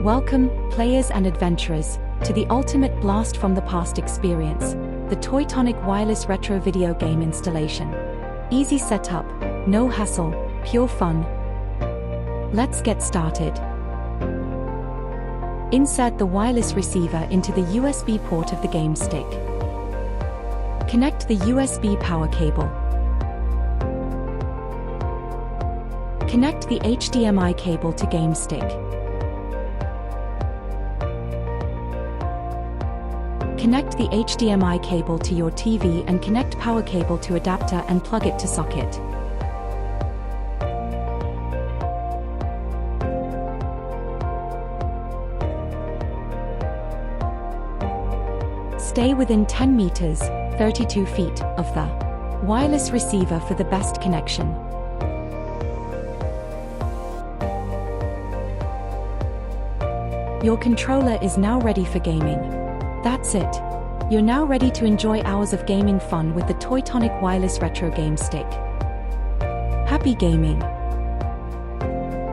Welcome, players and adventurers, to the ultimate blast from the past experience, the Toytonic Wireless Retro Video Game Installation. Easy setup, no hassle, pure fun. Let's get started. Insert the wireless receiver into the USB port of the game stick. Connect the USB power cable. Connect the HDMI cable to game stick. Connect the HDMI cable to your TV and connect power cable to adapter and plug it to socket. Stay within 10 meters, 32 feet, of the wireless receiver for the best connection. Your controller is now ready for gaming. That's it. You're now ready to enjoy hours of gaming fun with the Toytonic Wireless Retro Game Stick. Happy gaming!